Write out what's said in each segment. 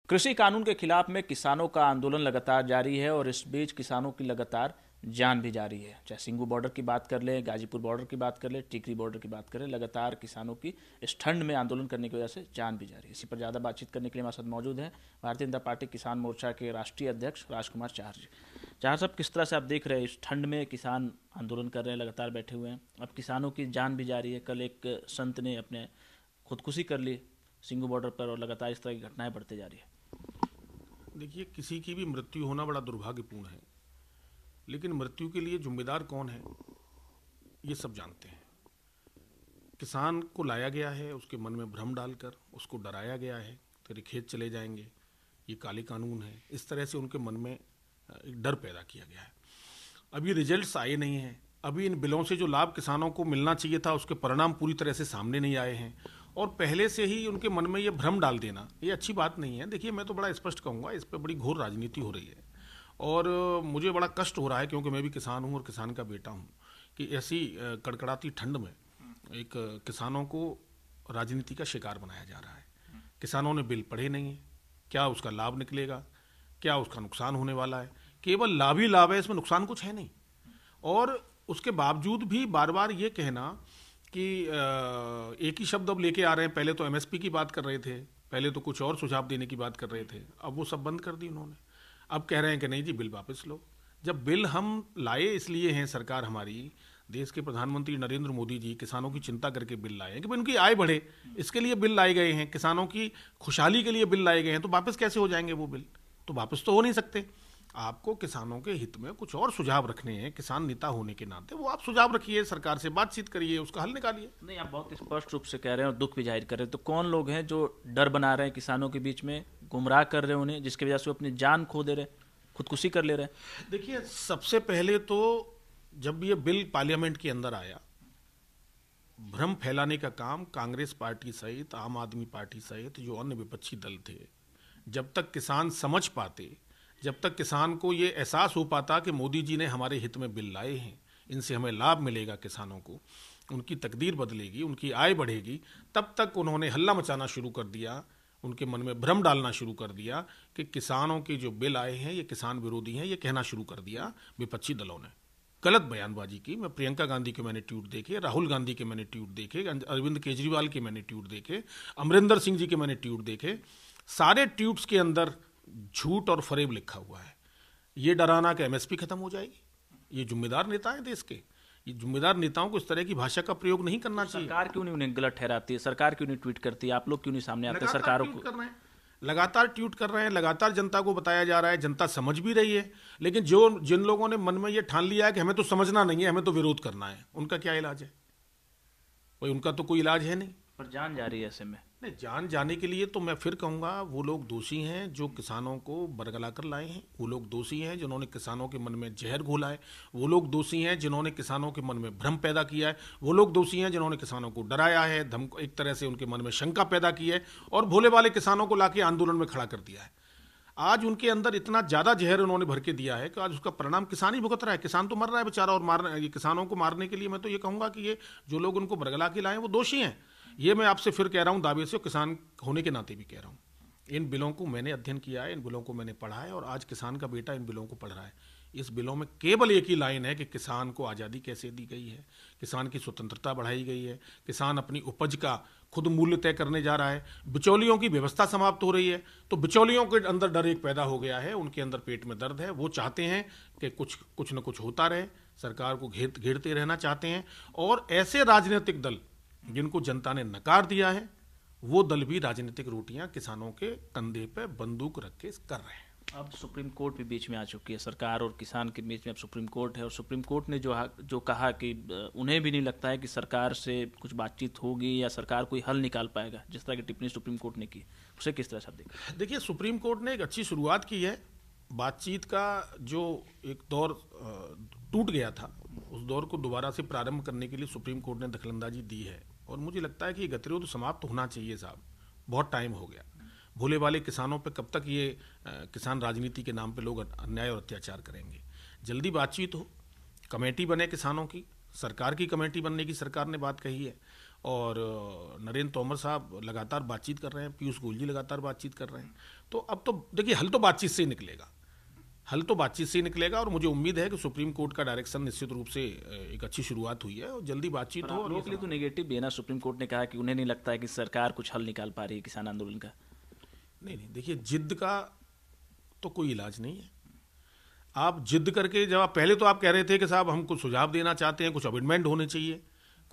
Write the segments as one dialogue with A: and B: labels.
A: कृषि कानून के खिलाफ में किसानों का आंदोलन लगातार जारी है और इस बीच किसानों की लगातार जान भी जारी है। चाहे सिंगू बॉर्डर की बात कर ले, गाजीपुर बॉर्डर की बात कर ले, टिकरी बॉर्डर की बात करें, लगातार किसानों की इस ठंड में आंदोलन करने की वजह से जान भी जारी है। इसी पर ज़्यादा बातचीत करने के लिए हमारे साथ मौजूद हैं भारतीय जनता पार्टी किसान मोर्चा के राष्ट्रीय अध्यक्ष राजकुमार चाहर जी। चाहर साहब, किस तरह से आप देख रहे हैं इस ठंड में किसान आंदोलन कर रहे हैं, लगातार बैठे हुए हैं, अब किसानों की जान भी जारी है। कल एक संत ने अपने खुदकुशी कर ली सिंगू बॉर्डर पर और लगातार इस तरह की घटनाएं बढ़ती जा रही है।
B: देखिए, किसी की भी मृत्यु होना बड़ा दुर्भाग्यपूर्ण है, लेकिन मृत्यु के लिए जिम्मेदार कौन है ये सब जानते हैं। किसान को लाया गया है, उसके मन में भ्रम डालकर उसको डराया गया है, तेरे खेत चले जाएंगे, ये काले कानून है, इस तरह से उनके मन में एक डर पैदा किया गया है। अभी रिजल्ट्स आए नहीं हैं, अभी इन बिलों से जो लाभ किसानों को मिलना चाहिए था उसके परिणाम पूरी तरह से सामने नहीं आए हैं, और पहले से ही उनके मन में ये भ्रम डाल देना ये अच्छी बात नहीं है। देखिए, मैं तो बड़ा स्पष्ट कहूँगा, इस पर बड़ी घोर राजनीति हो रही है और मुझे बड़ा कष्ट हो रहा है, क्योंकि मैं भी किसान हूँ और किसान का बेटा हूँ, कि ऐसी कड़कड़ाती ठंड में एक किसानों को राजनीति का शिकार बनाया जा रहा है। किसानों ने बिल पढ़े नहीं है, क्या उसका लाभ निकलेगा, क्या उसका नुकसान होने वाला है, केवल लाभ ही लाभ है, इसमें नुकसान कुछ है नहीं। और उसके बावजूद भी बार बार ये कहना कि एक ही शब्द अब लेके आ रहे हैं। पहले तो एमएसपी की बात कर रहे थे, पहले तो कुछ और सुझाव देने की बात कर रहे थे, अब वो सब बंद कर दी उन्होंने। अब कह रहे हैं कि नहीं जी, बिल वापस लो। जब बिल हम लाए इसलिए हैं, सरकार हमारी, देश के प्रधानमंत्री नरेंद्र मोदी जी किसानों की चिंता करके बिल लाए हैं कि उनकी आय बढ़े, इसके लिए बिल लाए गए हैं, किसानों की खुशहाली के लिए बिल लाए गए हैं, तो वापस कैसे हो जाएंगे वो बिल? तो वापस तो हो नहीं सकते। आपको किसानों के हित में कुछ और सुझाव रखने हैं, किसान नेता होने के नाते वो आप सुझाव रखिए, सरकार से बातचीत करिए, उसका हल निकालिए।
A: नहीं, आप बहुत स्पष्ट रूप से कह रहे हैं और दुख भी जाहिर कर रहे हैं, तो कौन लोग हैं जो डर बना रहे हैं किसानों के बीच में, गुमराह कर रहे हैं उन्हें, जिसकी वजह से वो अपनी जान खो दे रहे हैं, खुदकुशी कर ले रहे हैं?
B: देखिए, सबसे पहले तो जब ये बिल पार्लियामेंट के अंदर आया, भ्रम फैलाने का काम कांग्रेस पार्टी सहित, आम आदमी पार्टी सहित जो अन्य विपक्षी दल थे, जब तक किसान समझ पाते, जब तक किसान को ये एहसास हो पाता कि मोदी जी ने हमारे हित में बिल लाए हैं, इनसे हमें लाभ मिलेगा, किसानों को उनकी तकदीर बदलेगी, उनकी आय बढ़ेगी, तब तक उन्होंने हल्ला मचाना शुरू कर दिया, उनके मन में भ्रम डालना शुरू कर दिया कि किसानों के जो बिल आए हैं ये किसान विरोधी हैं। ये कहना शुरू कर दिया विपक्षी दलों ने, गलत बयानबाजी की। मैं प्रियंका गांधी के मैंने ट्वीट देखे, राहुल गांधी के मैंने ट्वीट देखे, अरविंद केजरीवाल के मैंने ट्वीट देखे, अमरिंदर सिंह जी के मैंने ट्वीट देखे। सारे ट्वीट्स के अंदर झूठ और फरेब लिखा हुआ है। ये डराना कि एमएसपी खत्म हो जाएगी, ये जिम्मेदार नेता है देश के, ये जिम्मेदार नेताओं को इस तरह की भाषा का प्रयोग नहीं करना चाहिए।
A: सरकार क्यों नहीं उन्हें गलत ठहराती है? सरकार क्यों नहीं ट्वीट करती है? आप लोग क्यों नहीं सामने आते सरकारों को?
B: लगातार ट्वीट कर रहे हैं, लगातार जनता को बताया जा रहा है, जनता समझ भी रही है, लेकिन जिन लोगों ने मन में ये ठान लिया है कि हमें तो समझना नहीं है, हमें तो विरोध करना है, उनका क्या इलाज है? भाई, उनका तो कोई इलाज है नहीं।
A: पर जान जा रही है ऐसे में।
B: नहीं, जान जाने के लिए तो मैं फिर कहूँगा, वो लोग दोषी हैं जो किसानों को बरगला कर लाए हैं, वो लोग दोषी हैं जिन्होंने किसानों के मन में जहर घोला है, वो लोग दोषी हैं जिन्होंने किसानों के मन में भ्रम पैदा किया है, वो लोग दोषी हैं जिन्होंने किसानों को डराया है, एक तरह से उनके मन में शंका पैदा की है और भोले वाले किसानों को लाके आंदोलन में खड़ा कर दिया है। आज उनके अंदर इतना ज़्यादा जहर उन्होंने भर के दिया है कि आज उसका परिणाम किसान ही भुगत रहा है। किसान तो मर रहा है बेचारा, और ये किसानों को मारने के लिए मैं तो ये कहूँगा कि ये जो लोग उनको बरगला के लाए वो दोषी हैं। ये मैं आपसे फिर कह रहा हूँ, दावे से, किसान होने के नाते भी कह रहा हूँ। इन बिलों को मैंने अध्ययन किया है, इन बिलों को मैंने पढ़ा है और आज किसान का बेटा इन बिलों को पढ़ रहा है। इस बिलों में केवल एक ही लाइन है कि किसान को आज़ादी कैसे दी गई है, किसान की स्वतंत्रता बढ़ाई गई है, किसान अपनी उपज का खुद मूल्य तय करने जा रहा है, बिचौलियों की व्यवस्था समाप्त हो रही है। तो बिचौलियों के अंदर डर एक पैदा हो गया है, उनके अंदर पेट में दर्द है, वो चाहते हैं कि कुछ न कुछ होता रहे, सरकार को घेरते रहना चाहते हैं। और ऐसे राजनीतिक दल जिनको जनता ने नकार दिया है, वो दल भी राजनीतिक रोटियां किसानों के कंधे पे बंदूक रख के कर रहे हैं।
A: अब सुप्रीम कोर्ट भी बीच में आ चुकी है, सरकार और किसान के बीच में अब सुप्रीम कोर्ट है और सुप्रीम कोर्ट ने जो कहा कि उन्हें भी नहीं लगता है कि सरकार से कुछ बातचीत होगी या सरकार कोई हल निकाल पाएगा, जिस तरह की टिप्पणी सुप्रीम कोर्ट ने की, उसे किस तरह से आप देखते हैं?
B: देखिए, सुप्रीम कोर्ट ने एक अच्छी शुरुआत की है। बातचीत का जो एक दौर टूट गया था, उस दौर को दोबारा से प्रारंभ करने के लिए सुप्रीम कोर्ट ने दखलंदाजी दी है और मुझे लगता है कि ये गतिरोध समाप्त होना चाहिए साहब, बहुत टाइम हो गया। भोले वाले किसानों पे कब तक ये किसान राजनीति के नाम पे लोग अन्याय और अत्याचार करेंगे? जल्दी बातचीत हो, कमेटी बने किसानों की, सरकार की कमेटी बनने की सरकार ने बात कही है और नरेंद्र तोमर साहब लगातार बातचीत कर रहे हैं, पीयूष गोयल जी लगातार बातचीत कर रहे हैं। तो अब तो देखिए हल तो बातचीत से ही निकलेगा, हल तो बातचीत से ही निकलेगा। और मुझे उम्मीद है कि सुप्रीम कोर्ट का डायरेक्शन निश्चित रूप से एक अच्छी शुरुआत हुई है और जल्दी बातचीत हो।
A: और लोगों के लिए तो नेगेटिव भी है ना, सुप्रीम कोर्ट ने कहा कि उन्हें नहीं लगता है कि सरकार कुछ हल निकाल पा रही है किसान आंदोलन का।
B: नहीं, देखिए जिद का तो कोई इलाज नहीं है। आप जिद करके, जब आप पहले तो आप कह रहे थे कि साहब हम कुछ सुझाव देना चाहते हैं, कुछ अमेंडमेंट होने चाहिए,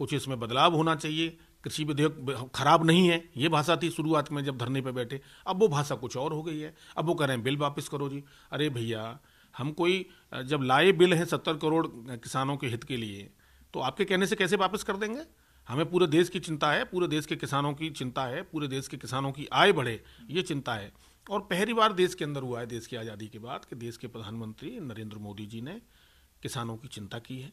B: कुछ इसमें बदलाव होना चाहिए, कृषि विधेयक खराब नहीं है, ये भाषा थी शुरुआत में जब धरने पे बैठे। अब वो भाषा कुछ और हो गई है, अब वो कह रहे हैं बिल वापस करो जी। अरे भैया, हम कोई जब लाए बिल है 70 करोड़ किसानों के हित के लिए, तो आपके कहने से कैसे वापस कर देंगे? हमें पूरे देश की चिंता है, पूरे देश के किसानों की चिंता है, पूरे देश के किसानों की आय बढ़े, ये चिंता है। और पहली बार देश के अंदर हुआ है, देश की आज़ादी के बाद, कि देश के प्रधानमंत्री नरेंद्र मोदी जी ने किसानों की चिंता की है,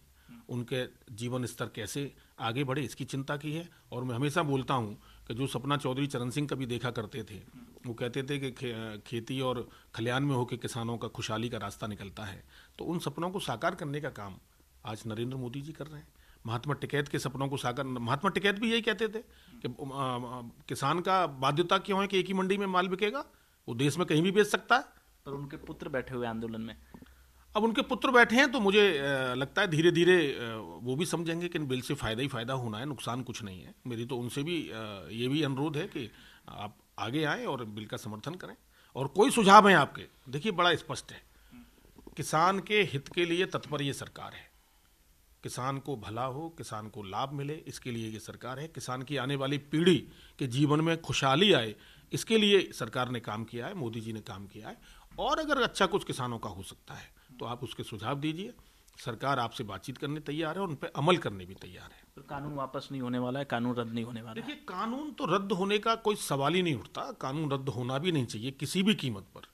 B: उनके जीवन स्तर कैसे आगे बढ़े इसकी चिंता की है। और मैं हमेशा बोलता हूं कि जो सपना चौधरी चरण सिंह कभी देखा करते थे, वो कहते थे कि खेती और खलिहान में होकर किसानों का खुशहाली का रास्ता निकलता है, तो उन सपनों को साकार करने का काम आज नरेंद्र मोदी जी कर रहे हैं। महात्मा टिकैत के सपनों को साकार, महात्मा टिकैत भी यही कहते थे कि किसान का बाध्यता क्यों है कि एक ही मंडी में माल बिकेगा, वो देश में कहीं भी बेच सकता है।
A: पर उनके पुत्र बैठे हुए आंदोलन में,
B: अब उनके पुत्र बैठे हैं, तो मुझे लगता है धीरे धीरे वो भी समझेंगे कि इन बिल से फ़ायदा ही फ़ायदा होना है, नुकसान कुछ नहीं है। मेरी तो उनसे भी ये भी अनुरोध है कि आप आगे आएँ और बिल का समर्थन करें। और कोई सुझाव है आपके, देखिए बड़ा स्पष्ट है, किसान के हित के लिए तत्पर ये सरकार है। किसान को भला हो, किसान को लाभ मिले, इसके लिए ये सरकार है। किसान की आने वाली पीढ़ी के जीवन में खुशहाली आए, इसके लिए सरकार ने काम किया है, मोदी जी ने काम किया है। और अगर अच्छा कुछ किसानों का हो सकता है तो आप उसके सुझाव दीजिए, सरकार आपसे बातचीत करने तैयार है और उन पर अमल करने भी तैयार है।
A: तो कानून वापस नहीं होने वाला है, कानून रद्द नहीं होने वाला है।
B: देखिए, कानून तो रद्द होने का कोई सवाल ही नहीं उठता, कानून रद्द होना भी नहीं चाहिए किसी भी कीमत पर।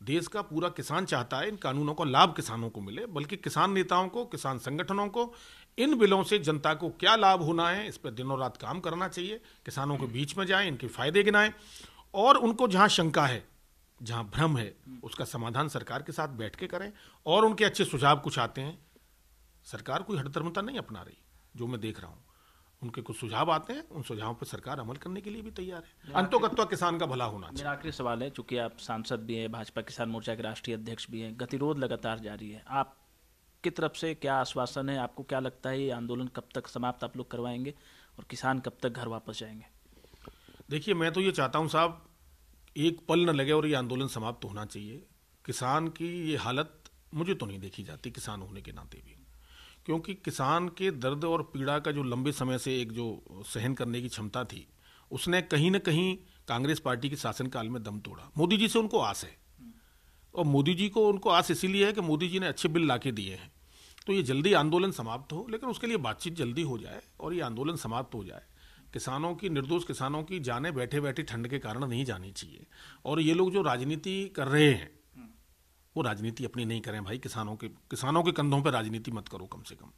B: देश का पूरा किसान चाहता है इन कानूनों का लाभ किसानों को मिले, बल्कि किसान नेताओं को, किसान संगठनों को इन बिलों से जनता को क्या लाभ होना है, इस पर दिनों रात काम करना चाहिए। किसानों के बीच में जाएं, इनके फायदे गिनाएं, और उनको जहां शंका है, जहां भ्रम है, उसका समाधान सरकार के साथ बैठ के करें। और उनके अच्छे सुझाव कुछ आते हैं, सरकार कोई हठधर्मिता नहीं अपना रही, जो मैं देख रहा हूं, उनके कुछ सुझाव आते हैं, उन सुझावों पर सरकार अमल करने के लिए भी तैयार है। अंतोगत्वा किसान का भला होना चाहिए।
A: मेरा आखिरी सवाल है, चूंकि आप सांसद भी हैं, भाजपा किसान मोर्चा के राष्ट्रीय अध्यक्ष भी हैं, गतिरोध लगातार जारी है, आपकी तरफ से क्या आश्वासन है? आपको क्या लगता है ये आंदोलन कब तक समाप्त आप लोग करवाएंगे और किसान कब तक घर वापस जाएंगे?
B: देखिए, मैं तो ये चाहता हूं साहब, एक पल न लगे और ये आंदोलन समाप्त होना चाहिए। किसान की ये हालत मुझे तो नहीं देखी जाती, किसान होने के नाते भी, क्योंकि किसान के दर्द और पीड़ा का जो लंबे समय से एक जो सहन करने की क्षमता थी, उसने कहीं न कहीं कांग्रेस पार्टी के शासनकाल में दम तोड़ा। मोदी जी से उनको आस है, और मोदी जी को उनको आस इसीलिए है कि मोदी जी ने अच्छे बिल लाके दिए हैं। तो ये जल्दी आंदोलन समाप्त हो, लेकिन उसके लिए बातचीत जल्दी हो जाए और ये आंदोलन समाप्त हो जाए। किसानों की, निर्दोष किसानों की जानें बैठे बैठे ठंड के कारण नहीं जानी चाहिए। और ये लोग जो राजनीति कर रहे हैं, वो राजनीति अपनी नहीं करें भाई। किसानों के कंधों पर राजनीति मत करो, कम से कम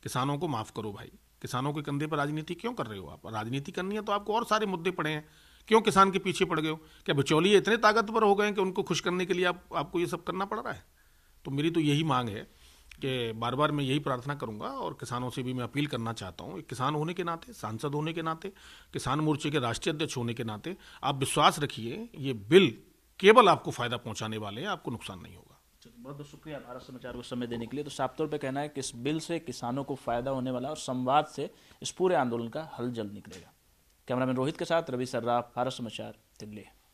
B: किसानों को माफ करो भाई। किसानों के कंधे पर राजनीति क्यों कर रहे हो आप? राजनीति करनी है तो आपको और सारे मुद्दे पड़े हैं, क्यों किसान के पीछे पड़ गए हो? क्या बिचौलिए इतने ताकतवर हो गए कि उनको खुश करने के लिए आपको ये सब करना पड़ रहा है? तो मेरी तो यही मांग है कि बार बार मैं यही प्रार्थना करूंगा, और किसानों से भी मैं अपील करना चाहता हूं, एक किसान होने के नाते, सांसद होने के नाते, किसान मोर्चे के राष्ट्रीय अध्यक्ष होने के नाते, आप विश्वास रखिए ये बिल केवल आपको फायदा पहुंचाने वाले हैं, आपको नुकसान नहीं होगा।
A: बहुत बहुत शुक्रिया भारत समाचार को समय देने के लिए। तो साफ तौर पे कहना है कि इस बिल से किसानों को फायदा होने वाला और संवाद से इस पूरे आंदोलन का हल जल्द निकलेगा। कैमरामैन रोहित के साथ रवि सर्राफ, भारत समाचार, दिल्ली।